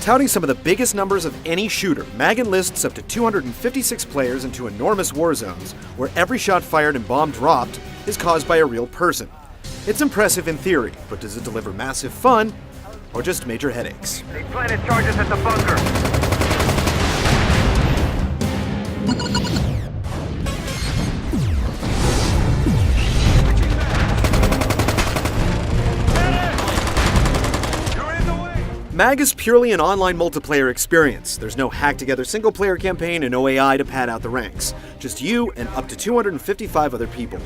Touting some of the biggest numbers of any shooter, MAG enlists up to 256 players into enormous war zones where every shot fired and bomb dropped is caused by a real person. It's impressive in theory, but does it deliver massive fun or just major headaches? They planted charges at the bunker. MAG is purely an online multiplayer experience. There's no hack-together single-player campaign and no AI to pad out the ranks. Just you and up to 255 other people.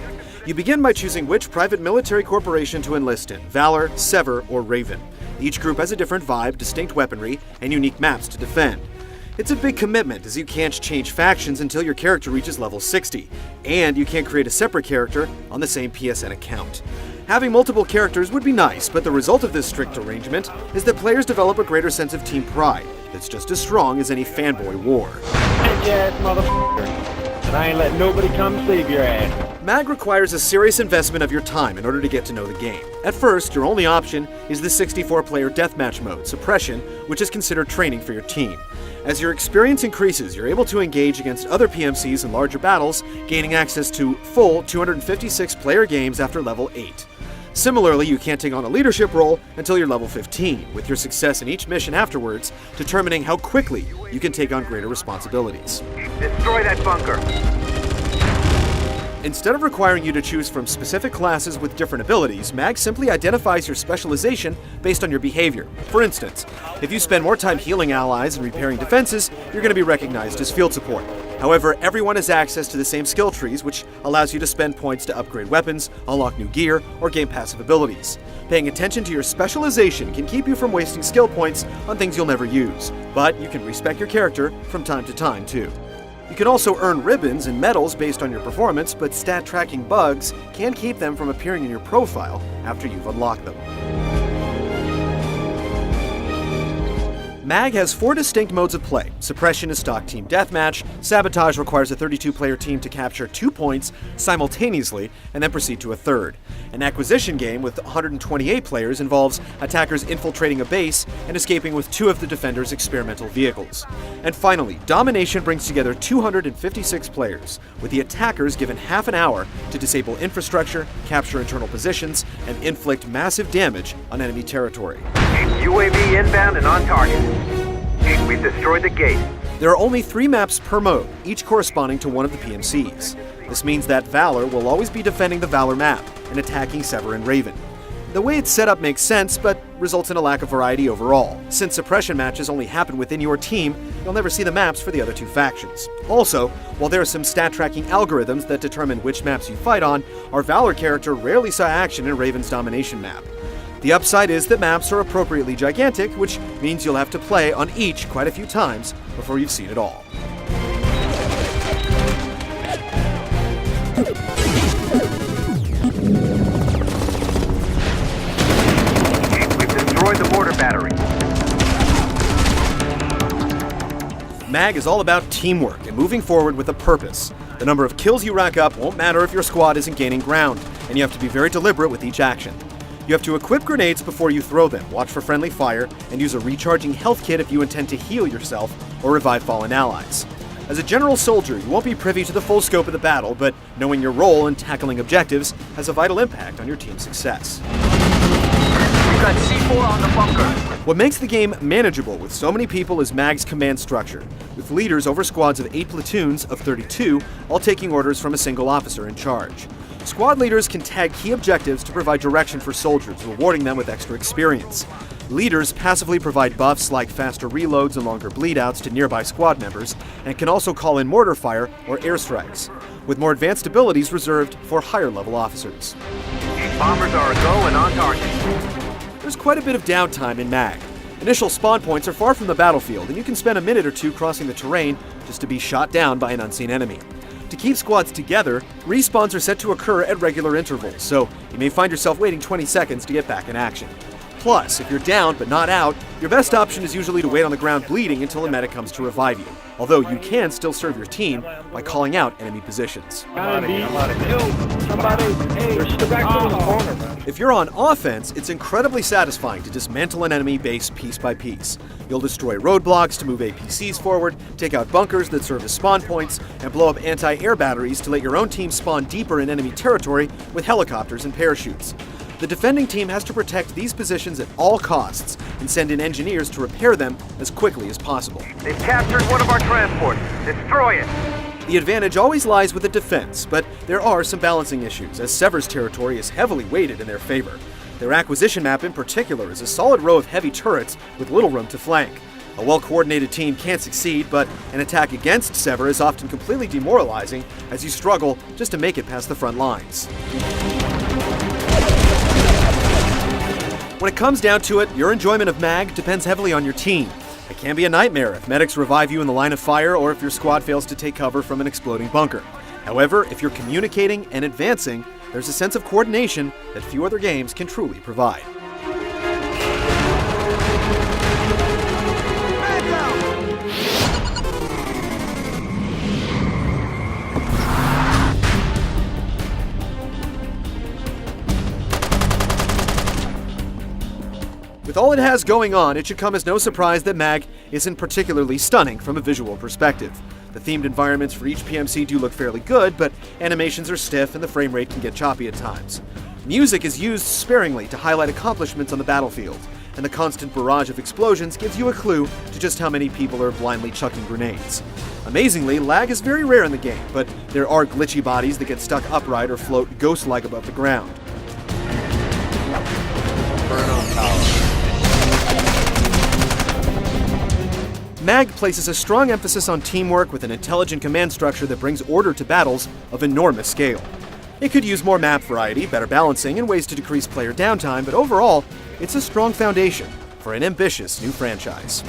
You begin by choosing which private military corporation to enlist in, Valor, Sever, or Raven. Each group has a different vibe, distinct weaponry, and unique maps to defend. It's a big commitment, as you can't change factions until your character reaches level 60, and you can't create a separate character on the same PSN account. Having multiple characters would be nice, but the result of this strict arrangement is that players develop a greater sense of team pride that's just as strong as any fanboy war. Yeah, motherfucker. And I ain't letting nobody come save your ass. MAG requires a serious investment of your time in order to get to know the game. At first, your only option is the 64-player deathmatch mode, Suppression, which is considered training for your team. As your experience increases, you're able to engage against other PMCs in larger battles, gaining access to full 256-player games after level 8. Similarly, you can't take on a leadership role until you're level 15, with your success in each mission afterwards determining how quickly you can take on greater responsibilities. Destroy that bunker. Instead of requiring you to choose from specific classes with different abilities, MAG simply identifies your specialization based on your behavior. For instance, if you spend more time healing allies and repairing defenses, you're going to be recognized as field support. However, everyone has access to the same skill trees, which allows you to spend points to upgrade weapons, unlock new gear, or gain passive abilities. Paying attention to your specialization can keep you from wasting skill points on things you'll never use, but you can respec your character from time to time too. You can also earn ribbons and medals based on your performance, but stat tracking bugs can keep them from appearing in your profile after you've unlocked them. MAG has 4 distinct modes of play. Suppression is stock team deathmatch, Sabotage requires a 32-player team to capture 2 points simultaneously and then proceed to a third. An acquisition game with 128 players involves attackers infiltrating a base and escaping with 2 of the defender's experimental vehicles. And finally, Domination brings together 256 players, with the attackers given half an hour to disable infrastructure, capture internal positions, and inflict massive damage on enemy territory. UAV inbound and on target. We've destroyed the gate. There are only 3 maps per mode, each corresponding to one of the PMCs. This means that Valor will always be defending the Valor map and attacking Sever and Raven. The way it's set up makes sense, but results in a lack of variety overall. Since suppression matches only happen within your team, you'll never see the maps for the other 2 factions. Also, while there are some stat tracking algorithms that determine which maps you fight on, our Valor character rarely saw action in Raven's Domination map. The upside is that maps are appropriately gigantic, which means you'll have to play on each quite a few times before you've seen it all. We've destroyed the mortar battery. MAG is all about teamwork and moving forward with a purpose. The number of kills you rack up won't matter if your squad isn't gaining ground, and you have to be very deliberate with each action. You have to equip grenades before you throw them, watch for friendly fire, and use a recharging health kit if you intend to heal yourself or revive fallen allies. As a general soldier, you won't be privy to the full scope of the battle, but knowing your role in tackling objectives has a vital impact on your team's success. We've got C4 on the bunker. What makes the game manageable with so many people is MAG's command structure, with leaders over squads of 8 platoons of 32, all taking orders from a single officer in charge. Squad leaders can tag key objectives to provide direction for soldiers, rewarding them with extra experience. Leaders passively provide buffs like faster reloads and longer bleedouts to nearby squad members, and can also call in mortar fire or airstrikes, with more advanced abilities reserved for higher-level officers. Bombers are a go and on target. There's quite a bit of downtime in MAG. Initial spawn points are far from the battlefield, and you can spend a minute or 2 crossing the terrain just to be shot down by an unseen enemy. To keep squads together, respawns are set to occur at regular intervals, so you may find yourself waiting 20 seconds to get back in action. Plus, if you're down but not out, your best option is usually to wait on the ground bleeding until a medic comes to revive you, although you can still serve your team by calling out enemy positions. Somebody, hey, they're back to the corner, man. If you're on offense, it's incredibly satisfying to dismantle an enemy base piece by piece. You'll destroy roadblocks to move APCs forward, take out bunkers that serve as spawn points, and blow up anti-air batteries to let your own team spawn deeper in enemy territory with helicopters and parachutes. The defending team has to protect these positions at all costs and send in engineers to repair them as quickly as possible. They've captured one of our transports. Destroy it. The advantage always lies with the defense, but there are some balancing issues, as Sever's territory is heavily weighted in their favor. Their acquisition map in particular is a solid row of heavy turrets with little room to flank. A well-coordinated team can succeed, but an attack against Sever is often completely demoralizing as you struggle just to make it past the front lines. When it comes down to it, your enjoyment of MAG depends heavily on your team. It can be a nightmare if medics revive you in the line of fire or if your squad fails to take cover from an exploding bunker. However, if you're communicating and advancing, there's a sense of coordination that few other games can truly provide. With all it has going on, it should come as no surprise that MAG isn't particularly stunning from a visual perspective. The themed environments for each PMC do look fairly good, but animations are stiff and the frame rate can get choppy at times. Music is used sparingly to highlight accomplishments on the battlefield, and the constant barrage of explosions gives you a clue to just how many people are blindly chucking grenades. Amazingly, lag is very rare in the game, but there are glitchy bodies that get stuck upright or float ghost-like above the ground. Burn on power. MAG places a strong emphasis on teamwork with an intelligent command structure that brings order to battles of enormous scale. It could use more map variety, better balancing, and ways to decrease player downtime, but overall, it's a strong foundation for an ambitious new franchise.